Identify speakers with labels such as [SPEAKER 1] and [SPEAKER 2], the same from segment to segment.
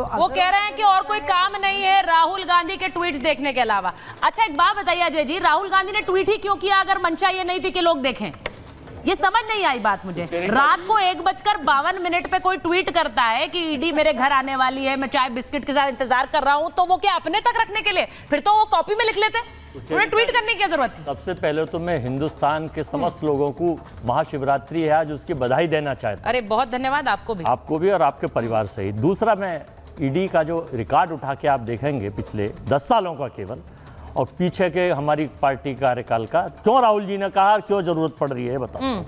[SPEAKER 1] वो कह रहे हैं कि और कोई काम नहीं है राहुल गांधी के ट्वीट्स देखने के अलावा। अच्छा एक बात बताइए अजय जी, राहुल गांधी ने ट्वीट ही क्यों किया अगर मंशा ये नहीं थी कि लोग देखें? ये समझ नहीं आई बात मुझे। रात को 1:52 पे कोई ट्वीट करता है कि ईडी मेरे घर आने वाली है, मैं चाय बिस्किट के साथ इंतजार कर रहा हूं, तो वो क्या अपने तक रखने के लिए? फिर तो वो कॉपी में लिख लेते, उन्हें ट्वीट करने की जरूरत थी।
[SPEAKER 2] सबसे पहले तो मैं हिंदुस्तान के समस्त लोगों को महाशिवरात्रि है आज, उसकी बधाई देना चाहता हूं।
[SPEAKER 1] अरे बहुत धन्यवाद आपको भी
[SPEAKER 2] और आपके परिवार सहित। दूसरा, मैं ईडी का जो रिकॉर्ड उठा के आप देखेंगे पिछले 10 सालों का केवल, और पीछे के हमारी पार्टी कार्यकाल का, क्यों राहुल जी ने कहा क्यों जरूरत पड़ रही है बताओ।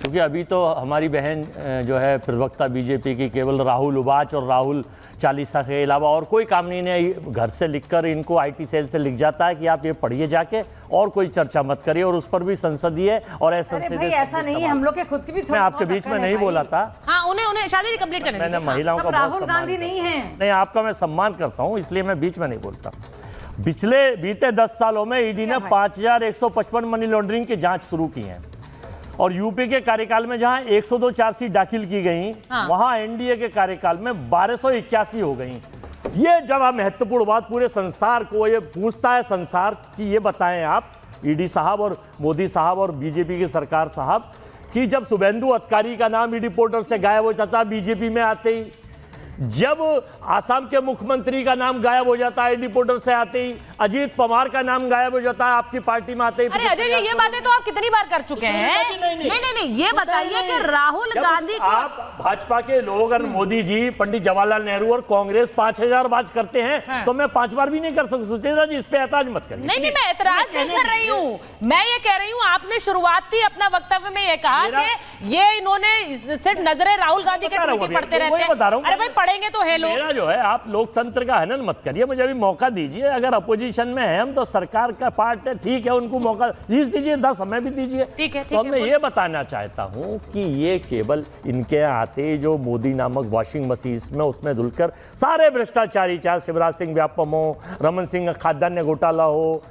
[SPEAKER 2] क्योंकि अभी तो हमारी बहन जो है प्रवक्ता बीजेपी की केवल राहुल उबाच और राहुल चालीसा के अलावा और कोई काम नहीं है। घर से लिखकर इनको आईटी सेल से लिख जाता है कि आप ये पढ़िए जाके, और कोई चर्चा मत करिए, और उस पर भी संसदीय और
[SPEAKER 3] ऐसा नहीं है, हम लोग के खुद की भी
[SPEAKER 2] मैं आपके बीच में नहीं बोला था।
[SPEAKER 1] हाँ, उन्हें शादी कंप्लीट करने
[SPEAKER 2] मैंने महिलाओं का
[SPEAKER 3] राहुल गांधी नहीं है।
[SPEAKER 2] नहीं, आपका मैं सम्मान करता हूँ, इसलिए मैं बीच में नहीं बोलता। बीते 10 सालों में ईडी ने 5155 मनी लॉन्ड्रिंग की जांच शुरू की है, और यूपी के कार्यकाल में जहां 102 चार्जशीट दाखिल की गई, वहां एनडीए के कार्यकाल में 1281 हो गई। ये जब महत्वपूर्ण बात पूरे संसार को ये पूछता है, संसार की ये बताएं आप ईडी साहब और मोदी साहब और बीजेपी की सरकार साहब, कि जब शुभेंदु अधिकारी का नाम ईडी पोर्टल से गायब हो जाता बीजेपी में आते ही, जब आसाम के मुख्यमंत्री का नाम गायब हो जाता है ईडी पोर्टल से आते ही, अजीत पवार का नाम गायब हो जाता है आपकी पार्टी में आते ही।
[SPEAKER 1] अरे अजय जी, ये बातें तो आप कितनी बार कर चुके हैं। नहीं, ये बताइए कि राहुल गांधी को
[SPEAKER 2] आप भाजपा के लोग और मोदी जी, पंडित जवाहरलाल नेहरू और कांग्रेस 5000 बार करते हैं, तो मैं 5 बार भी नहीं कर सकता। सुचेता जी, इस पे एतराज मत करिए।
[SPEAKER 1] नहीं, मैं एतराज नहीं कर रही हूँ, मैं ये कह रही हूँ आपने शुरुआती अपना वक्तव्य में ये कहा कि ये इन्होंने सिर्फ नजरें राहुल गांधी के ट्वीट पढ़ते रहते हैं। अरे भाई पढ़ेंगे तो है लोग।
[SPEAKER 2] मेरा जो है, आप लोकतंत्र का हनन मत करिए, मुझे अभी मौका दीजिए। अगर अपोजिशन में है हम तो सरकार का पार्ट है, ठीक है, उनको मौका दीजिए, 10 हमें भी दीजिए। तो मैं ये बताना चाहता हूं कि ये केवल इनके यहाँ आते जो मोदी नामक वॉशिंग मशीन में उसमें धुलकर सारे भ्रष्टाचारी, चाहे शिवराज सिंह व्यापम हो, रमन सिंह खाद्यान्न घोटाला हो,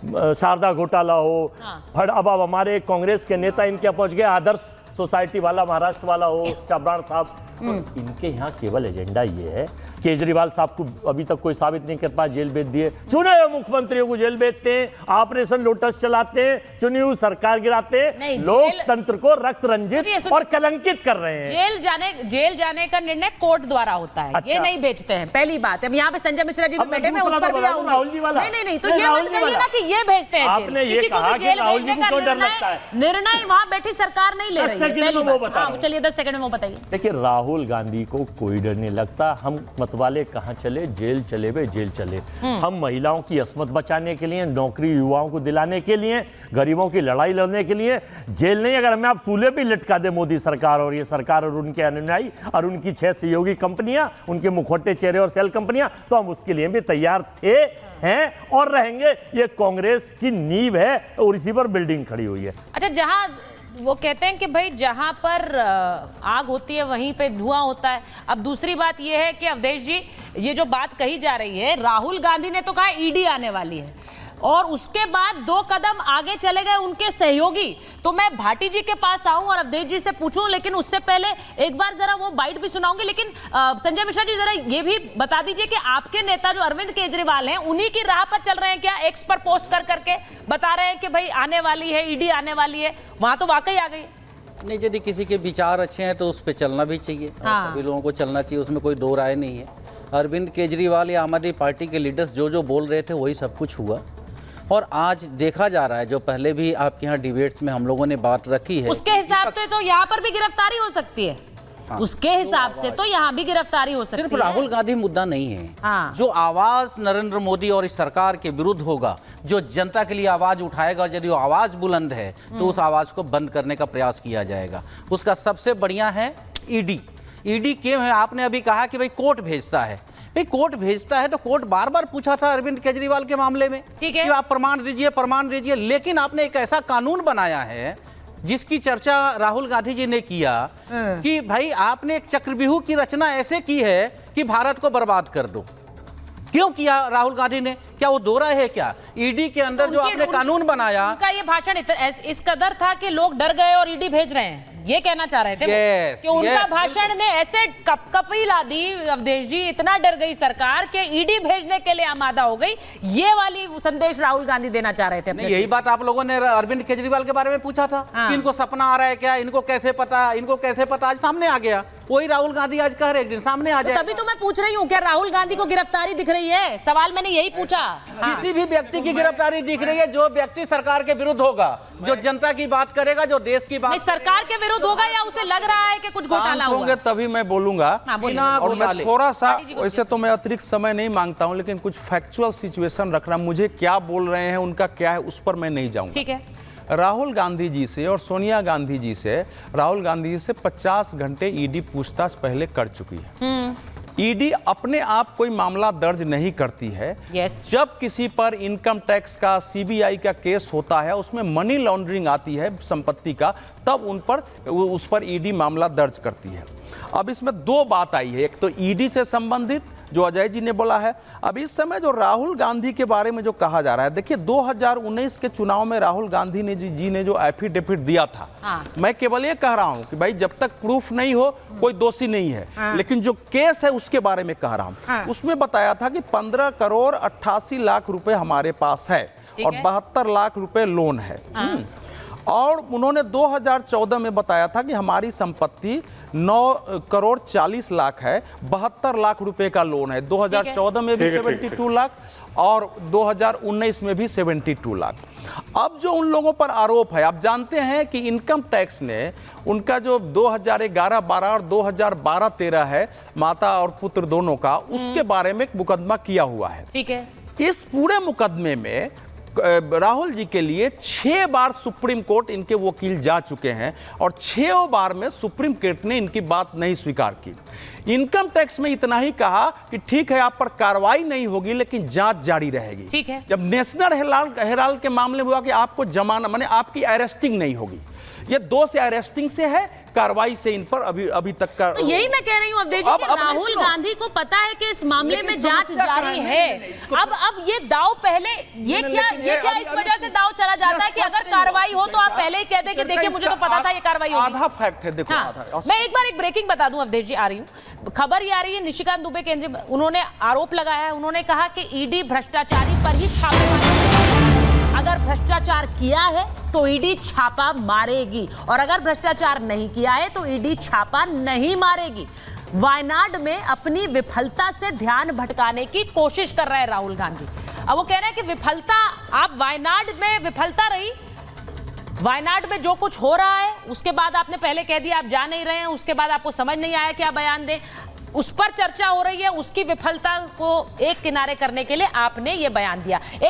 [SPEAKER 2] शारदा घोटाला हो, अब हमारे कांग्रेस के नेता इनके पहुंच गए, आदर्श सोसाइटी वाला महाराष्ट्र वाला हो, चाबरान साहब, इनके यहाँ केवल एजेंडा ये है। केजरीवाल साहब को अभी तक कोई साबित नहीं कर पाया, जेल भेज दिए। चुने हुए मुख्यमंत्रियों को जेल भेजते हैं, ऑपरेशन लोटस चलाते हैं, चुनी हुई सरकार गिराते हैं, लोकतंत्र को रक्त रंजित और कलंकित कर रहे हैं।
[SPEAKER 1] जेल जाने का निर्णय कोर्ट द्वारा होता है। अच्छा। ये नहीं भेजते हैं, पहली बात है। यहाँ पे संजय मिश्रा जी भी बैठे, मैं उस पर भी आऊंगी। नहीं, तो ये मत कहिए ना कि ये भेजते हैं जेल। किसी को भी जेल भेजने का निर्णय वहां बैठी सरकार नहीं ले रही है। चलिए 10 सेकंड में वो बताइए।
[SPEAKER 2] देखिए, राहुल गांधी को कोई डर नहीं लगता। हम मतवाले कहां चले, जेल चले वे, जेल चले। हम महिलाओं की अस्मत बचाने के लिए, नौकरी युवाओं को दिलाने के लिए, गरीबों की लड़ाई लड़ने के लिए जेल नहीं। अगर हमें आप सूले पे लटका दे मोदी सरकार और ये सरकार और उनके अनुयायी और उनकी 6 सहयोगी कंपनियां, उनके मुखौटे चेहरे और सेल कंपनियां, तो हम उसके लिए भी तैयार थे, हैं और रहेंगे। ये कांग्रेस की नींव है और इसी पर बिल्डिंग खड़ी हुई है।
[SPEAKER 1] अच्छा, जहां वो कहते हैं कि भाई जहां पर आग होती है वहीं पे धुआं होता है। अब दूसरी बात ये है कि अवधेश जी, ये जो बात कही जा रही है, राहुल गांधी ने तो कहा ईडी आने वाली है, और उसके बाद 2 कदम आगे चले गए उनके सहयोगी। तो मैं भाटी जी के पास आऊं और अवधेश जी से पूछूं, लेकिन उससे पहले एक बार जरा वो बाइट भी सुनाऊंगी। लेकिन संजय मिश्रा जी, जरा ये भी बता दीजिए कि आपके नेता जो अरविंद केजरीवाल हैं, उन्हीं की राह पर चल रहे हैं क्या? एक्स पर पोस्ट कर करके बता रहे हैं कि भाई आने वाली है, ईडी आने वाली है। वहां तो वाकई आ गई।
[SPEAKER 4] नहीं, यदि किसी के विचार अच्छे हैं तो उस पर चलना भी चाहिए। सभी लोगों को चलना चाहिए, उसमें कोई दो राय नहीं है। अरविंद केजरीवाल या आम आदमी पार्टी के लीडर्स जो बोल रहे थे वही सब कुछ हुआ, और आज देखा जा रहा है, जो पहले भी आपके यहाँ डिबेट्स में हम लोगों ने बात रखी है,
[SPEAKER 1] उसके हिसाब से तो यहाँ पर भी गिरफ्तारी हो सकती है। उसके हिसाब से तो यहाँ भी गिरफ्तारी हो सकती है।
[SPEAKER 4] सिर्फ राहुल गांधी मुद्दा नहीं है। जो आवाज नरेंद्र मोदी और इस सरकार के विरुद्ध होगा, जो जनता के लिए आवाज उठाएगा, और यदि वो आवाज बुलंद है तो उस आवाज को बंद करने का प्रयास किया जाएगा। उसका सबसे बढ़िया है ईडी। ईडी क्यों है? आपने अभी कहा कि भाई कोर्ट भेजता है। भाई कोर्ट भेजता है तो कोर्ट बार बार पूछा था अरविंद केजरीवाल के मामले में कि आप प्रमाण दीजिए, लेकिन आपने एक ऐसा कानून बनाया है जिसकी चर्चा राहुल गांधी जी ने किया कि भाई आपने एक चक्रव्यूह की रचना ऐसे की है कि भारत को बर्बाद कर दो। क्यों किया राहुल गांधी ने? क्या वो दोहरा है क्या? ईडी के अंदर जो आपने कानून बनाया,
[SPEAKER 1] उनका ये भाषण इस कदर था कि लोग डर गए और ईडी भेज रहे हैं। ये कहना चाह रहे थे
[SPEAKER 4] Yes,
[SPEAKER 1] कि उनका
[SPEAKER 4] yes,
[SPEAKER 1] भाषण ने ऐसे कपकपी ला दी अवधेश जी, इतना डर गई सरकार कि ईडी भेजने के लिए आमादा हो गई। ये वाली संदेश राहुल गांधी देना चाह रहे थे।
[SPEAKER 4] नहीं, यही बात आप लोगों ने अरविंद केजरीवाल के बारे में पूछा था कि इनको सपना आ रहा है क्या, इनको कैसे पता, आज सामने आ गया। वही राहुल गांधी आज कह रहे एक दिन सामने आ जाए।
[SPEAKER 1] तभी तो मैं पूछ रही हूँ, क्या राहुल गांधी को गिरफ्तारी दिख रही है? सवाल मैंने यही पूछा।
[SPEAKER 4] किसी भी व्यक्ति की गिरफ्तारी दिख रही है जो व्यक्ति सरकार के विरुद्ध होगा, जो जनता की बात करेगा, जो देश की बात
[SPEAKER 1] सरकार के विरुद्ध होगा, या उसे लग रहा है कि कुछ घोटाला हुआ?
[SPEAKER 5] तभी मैं बोलूंगा। और मैं थोड़ा सा, वैसे तो मैं अतिरिक्त समय नहीं मांगता हूं, लेकिन कुछ फैक्चुअल सिचुएशन रखना, मुझे क्या बोल रहे हैं, उनका क्या है, उस पर मैं नहीं जाऊंगा।
[SPEAKER 1] ठीक है।
[SPEAKER 5] राहुल गांधी जी से और सोनिया गांधी जी से, राहुल गांधी जी से 50 घंटे ईडी पूछताछ पहले कर चुकी है। ईडी अपने आप कोई मामला दर्ज नहीं करती है। जब किसी पर इनकम टैक्स का, सीबीआई का केस होता है, उसमें मनी लॉन्ड्रिंग आती है संपत्ति का, तब उस पर ईडी मामला दर्ज करती है। अब इसमें दो बात आई है, एक तो ईडी से संबंधित जो अजय जी ने बोला है। अब इस समय जो राहुल गांधी के बारे में जो कहा जा रहा है, देखिए 2019 के चुनाव में राहुल गांधी ने जी ने जो एफिडेविट दिया था, मैं केवल ये कह रहा हूं कि भाई जब तक प्रूफ नहीं हो कोई दोषी नहीं है, लेकिन जो केस है उसके बारे में कह रहा हूं। उसमें बताया था कि 15 करोड़ 88 लाख रुपए हमारे पास है और 72 लाख रुपए लोन है। और उन्होंने 2014 में बताया था कि हमारी संपत्ति 9 करोड़ 40 लाख है, 72 लाख रुपए का लोन है। 2014 में भी 72 लाख और 2019 में भी 72 लाख। अब जो उन लोगों पर आरोप है, आप जानते हैं कि इनकम टैक्स ने उनका जो 2011-12 और 2012-13 है, माता और पुत्र दोनों का, उसके बारे में एक मुकदमा किया हुआ है।
[SPEAKER 1] ठीक है।
[SPEAKER 5] इस पूरे मुकदमे में राहुल जी के लिए 6 बार सुप्रीम कोर्ट इनके वकील जा चुके हैं और 6 बार में सुप्रीम कोर्ट ने इनकी बात नहीं स्वीकार की। इनकम टैक्स में इतना ही कहा कि ठीक है, आप पर कार्रवाई नहीं होगी लेकिन जांच जारी रहेगी।
[SPEAKER 1] ठीक है।
[SPEAKER 5] जब नेशनल हेराल्ड के मामले में हुआ कि आपको जमाना, माने आपकी अरेस्टिंग नहीं होगी, ये 2 से अरेस्टिंग से है, कार्रवाई से इन पर अभी तक का।
[SPEAKER 1] तो यही मैं कह रही हूँ अवधेश जी कि राहुल गांधी को पता है कि इस मामले में जांच जारी है। अब ये दाव पहले, ये क्या इस वजह से दाव चला जाता है कि अगर कार्रवाई हो तो आप पहले ही कह दें कि देखिए मुझे तो पता था ये कार्रवाई होगी।
[SPEAKER 5] आधा फैक्ट है, देखो आधा।
[SPEAKER 1] मैं एक बार एक ब्रेकिंग बता दूं अवधेश जी, आ रही हूँ खबर, ये आ रही है निशिकांत दुबे केंद्रीय, उन्होंने आरोप लगाया है, उन्होंने कहा कि ईडी भ्रष्टाचारी पर ही छापे, अगर भ्रष्टाचार किया है तो ईडी छापा मारेगी, और अगर भ्रष्टाचार नहीं किया है तो ईडी छापा नहीं मारेगी। वायनाड में अपनी विफलता से ध्यान भटकाने की कोशिश कर रहे हैं राहुल गांधी। अब वो कह रहे हैं कि विफलता, आप वायनाड में विफलता रही, वायनाड में जो कुछ हो रहा है उसके बाद आपने पहले कह दिया आप जा नहीं रहे हैं, उसके बाद आपको समझ नहीं आया क्या बयान दें, उस पर चर्चा हो रही है, उसकी विफलता को एक किनारे करने के लिए आपने ये बयान दिया।